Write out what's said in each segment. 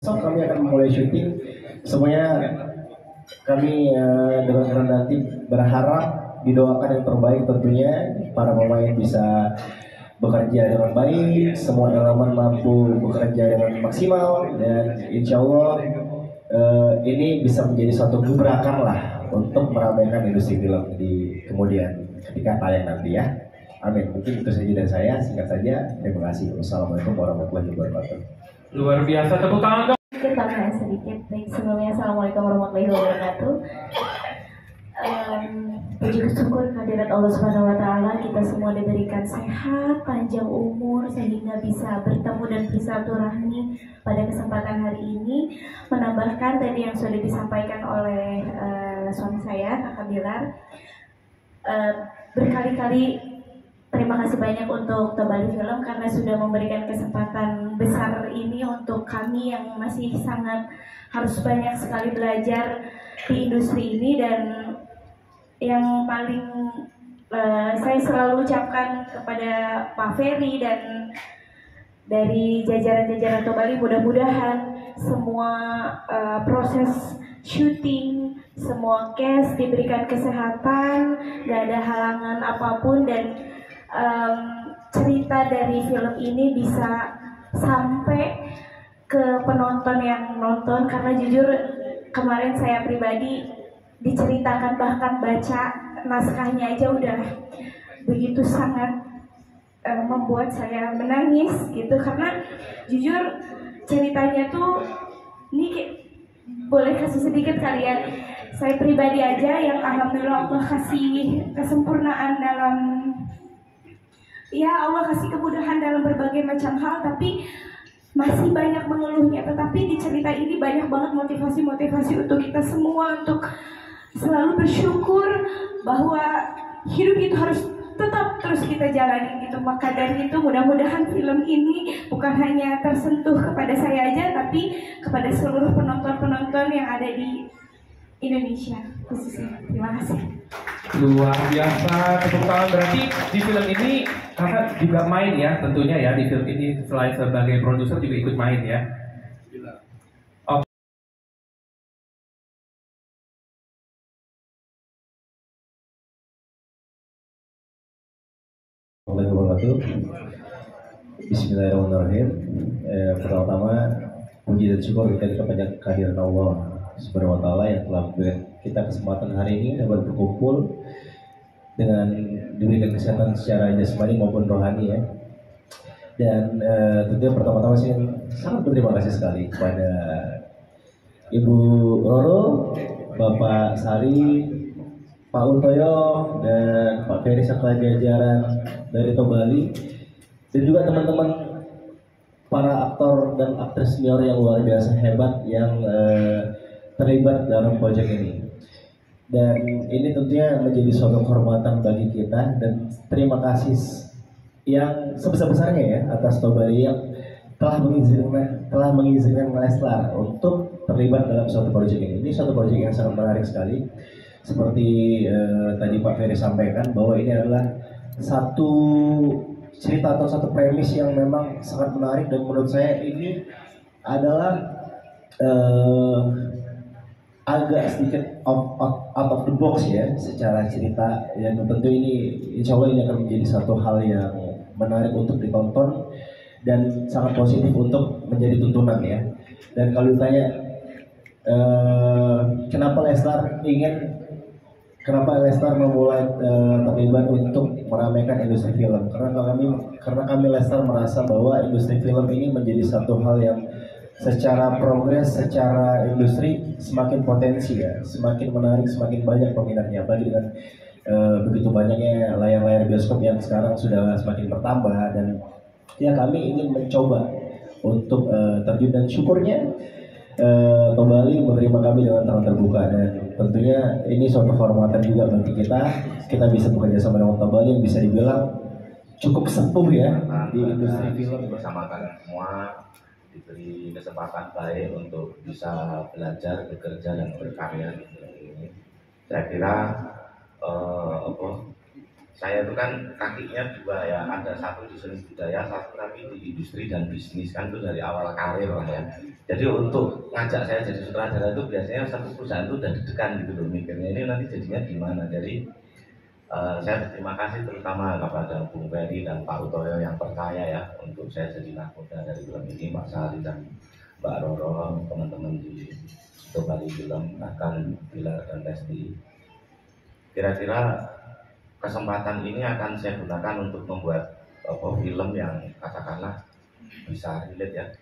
So kami akan mulai syuting. Semuanya kami dengan rendah hati berharap didoakan yang terbaik tentunya. Para pemain bisa bekerja dengan baik, semua elemen mampu bekerja dengan maksimal, dan insya Allah ini bisa menjadi suatu gebrakan lah untuk meramaikan industri film di kemudian ketika tayang nanti ya. Amin. Mungkin itu saja dari saya, singkat saja. Terima kasih. Wassalamualaikum warahmatullahi wabarakatuh. Luar biasa, tepuk tangan dong. Kita bahas sedikit. Baik, sebelumnya Assalamualaikum warahmatullahi wabarakatuh. Puji syukur kehadirat Allah Subhanahu wa taala, kita semua diberikan sehat, panjang umur sehingga bisa bertemu dan bersilaturahmi pada kesempatan hari ini. Menambahkan tadi yang sudah disampaikan oleh suami saya, Kakak Bilar, berkali-kali terima kasih banyak untuk Tobali Film karena sudah memberikan kesempatan besar ini untuk kami yang masih sangat harus banyak sekali belajar di industri ini. Dan yang paling saya selalu ucapkan kepada Pak Ferry dan dari jajaran-jajaran Tobali, mudah-mudahan semua proses syuting, semua cast diberikan kesehatan, gak ada halangan apapun, dan cerita dari film ini bisa sampai ke penonton yang nonton. Karena jujur kemarin saya pribadi diceritakan, bahkan baca naskahnya aja udah begitu sangat membuat saya menangis gitu. Karena jujur ceritanya tuh ini boleh kasih sedikit kali ya. Saya pribadi aja yang alhamdulillah Allah kasih kesempurnaan dalam, ya Allah kasih kemudahan dalam berbagai macam hal, tapi masih banyak mengeluhnya. Tetapi di cerita ini banyak banget motivasi-motivasi untuk kita semua untuk selalu bersyukur bahwa hidup itu harus tetap terus kita jalani gitu. Maka dari itu mudah-mudahan film ini bukan hanya tersentuh kepada saya aja, tapi kepada seluruh penonton-penonton yang ada di Indonesia khususnya. Terima kasih. Luar biasa, tepuk tangan. Berarti di film ini kakak juga main ya, tentunya ya, di film ini selain sebagai produser juga ikut main ya. Oke. Bismillahirrahmanirrahim. Pertama-tama puji dan syukur kita kepada kehadiran Allah Subhanahu wa taala yang telah memberikan kita kesempatan hari ini dapat berkumpul dengan diberikan kesehatan secara jasmani maupun rohani ya. Dan tentunya pertama-tama saya sangat berterima kasih sekali kepada Ibu Roro, Bapak Sari, Pak Untoyo, dan Pak Ferry serta jajaran dari Tobali, dan juga teman-teman para aktor dan aktris senior yang luar biasa hebat yang terlibat dalam proyek ini. Dan ini tentunya menjadi suatu kehormatan bagi kita, dan terima kasih yang sebesar-besarnya ya atas Tobali yang telah mengizinkan Leslar untuk terlibat dalam suatu proyek ini. Ini suatu proyek yang sangat menarik sekali. Seperti tadi Pak Ferry sampaikan bahwa ini adalah satu cerita atau satu premis yang memang sangat menarik, dan menurut saya ini adalah agak sedikit out of the box ya secara cerita, dan tentu ini insya Allah ini akan menjadi satu hal yang menarik untuk ditonton dan sangat positif untuk menjadi tuntunan ya. Dan kalau ditanya kenapa Leslar memulai terlibat untuk meramaikan industri film, karena kami Leslar merasa bahwa industri film ini menjadi satu hal yang secara progres, secara industri semakin potensi ya, semakin menarik, semakin banyak peminatnya. Apalagi dengan begitu banyaknya layar-layar bioskop yang sekarang sudah semakin bertambah, dan ya kami ingin mencoba untuk terjun, dan syukurnya Tobali menerima kami dengan tangan terbuka, dan tentunya ini suatu kehormatan juga bagi kita bisa bekerja sama dengan Tobali yang bisa dibilang cukup sepuh ya di industri film. Bersama kalian semua diberi kesempatan baik untuk bisa belajar, bekerja, dan berkarya di film ini. Saya kira saya itu kan kakinya dua ya, ada satu di seni budaya, satu lagi di industri dan bisnis kan, itu dari awal karir lah ya. Jadi untuk ngajak saya jadi sutradara itu biasanya satu perusahaan itu udah deg-degan gitu loh mikirnya ini nanti jadinya gimana. Jadi saya berterima kasih terutama kepada Bung Ferry dan Pak Utoyo yang percaya ya untuk saya jadi nakoda dari film ini, Pak Sari dan Mbak Roro, teman-teman di Tobali Film, bahkan Pilar dan Lesti. Kira-kira kesempatan ini akan saya gunakan untuk membuat film yang katakanlah bisa relate,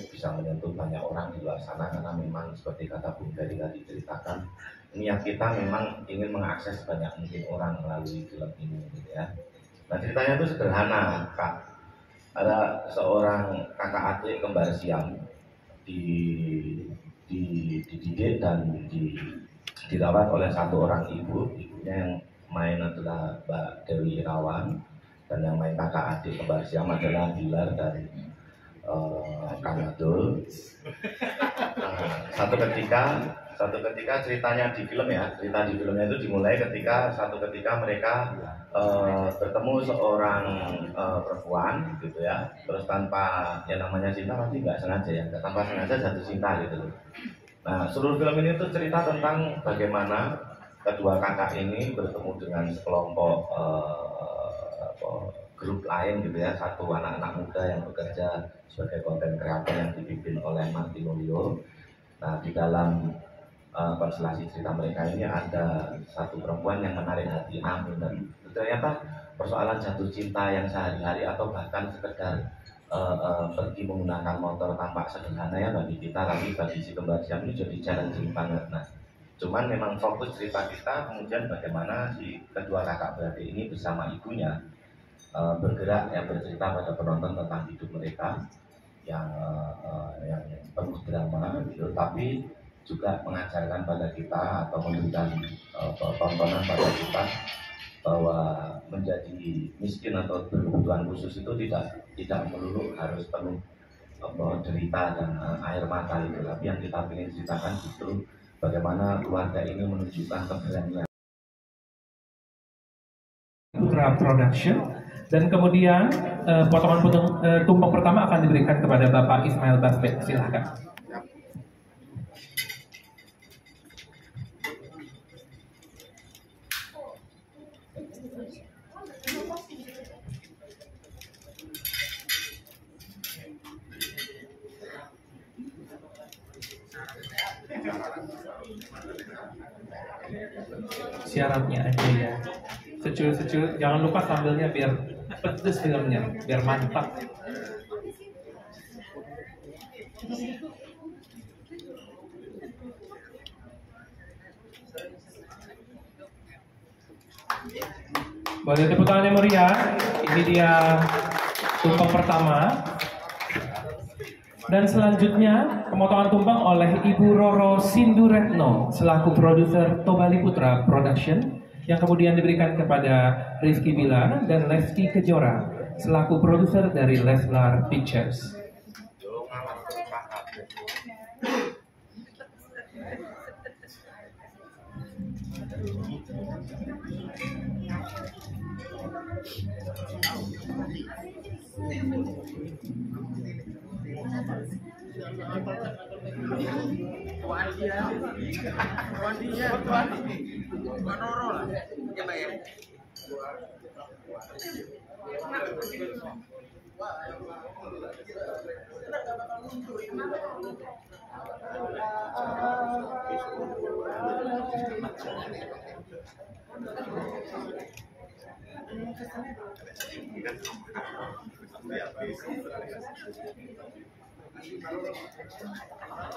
bisa menyentuh banyak orang di luar sana, karena memang seperti kata Bung Ferry tadi ceritakan, niat kita memang ingin mengakses banyak mungkin orang melalui film ini gitu ya. Nah ceritanya itu sederhana, Kak. Ada seorang kakak adik kembar siam dididik dan dirawat oleh satu orang ibunya yang main adalah Mbak Dewi Irawan, dan yang main kakak adik kembar siam adalah Bilar dan Kang Adul. Satu ketika ceritanya di film ya, cerita di filmnya itu dimulai satu ketika mereka bertemu seorang perempuan gitu ya, terus tanpa yang namanya cinta pasti nggak sengaja ya, tanpa sengaja jatuh cinta gitu loh. Nah seluruh film ini tuh cerita tentang bagaimana kedua kakak ini bertemu dengan sekelompok grup lain gitu ya, satu anak-anak muda yang bekerja sebagai konten kreator yang dipimpin oleh Martino Leo. Nah di dalam konstelasi cerita mereka ini ada satu perempuan yang menarik hati Amin, dan ternyata persoalan jatuh cinta yang sehari-hari atau bahkan sekedar pergi menggunakan motor tampak sederhana ya bagi kita, tapi bagi si kembar siam ini jadi challenging banget. Nah cuman memang fokus cerita kita kemudian bagaimana si kedua kakak beradik ini bersama ibunya bergerak yang bercerita pada penonton tentang hidup mereka yang penuh drama gitu, tapi juga mengajarkan pada kita atau memberikan tontonan pada kita bahwa menjadi miskin atau berkebutuhan khusus itu tidak melulu harus penuh derita dan air mata itu, tapi yang kita ingin ceritakan justru bagaimana keluarga ini menunjukkan keberanian. Putra Production, dan kemudian potongan tumpeng pertama akan diberikan kepada Bapak Ismail Basbek. Silahkan. Syaratnya aja ya, secul-secul, jangan lupa sambilnya biar pedes filmnya, biar mantap. Boleh tepuk tangan yang meriah. Ini dia tumpeng pertama. Dan selanjutnya pemotongan tumpeng oleh Ibu Roro Sinduretno selaku produser Tobali Putra Production, yang kemudian diberikan kepada Rizky Bilar dan Lesti Kejora selaku produser dari Leslar Pictures.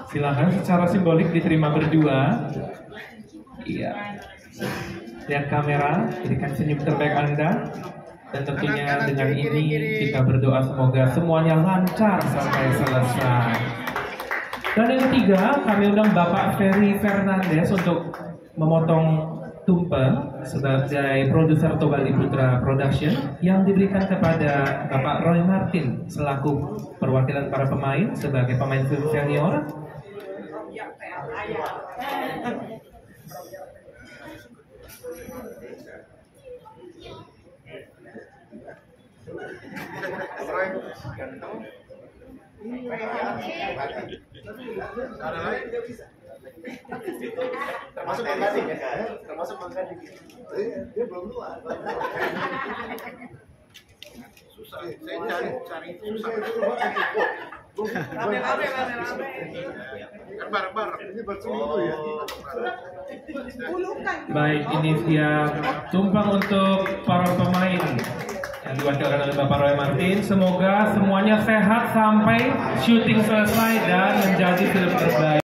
Silakan secara simbolik diterima berdua. Iya. Lihat kamera, berikan senyum terbaik Anda. Dan tentunya dengan ini kita berdoa semoga semuanya lancar sampai selesai. Dan yang ketiga, kami undang Bapak Ferry Fernandes untuk memotong tumpeng sebagai produser Tobali Putra Production, yang diberikan kepada Bapak Roy Martin selaku perwakilan para pemain sebagai pemain film senior. Termasuk mengganti ya kan? Termasuk mengganti. Dia belum keluar. Susah. Saya cari susah. Rame. Kan bareng-bareng. Ini berseminggu ya. Baik, ini siap tumpang untuk para pemain yang diwakilkan oleh Bapak Roy Martin. Semoga semuanya sehat sampai syuting selesai dan menjadi film terbaik.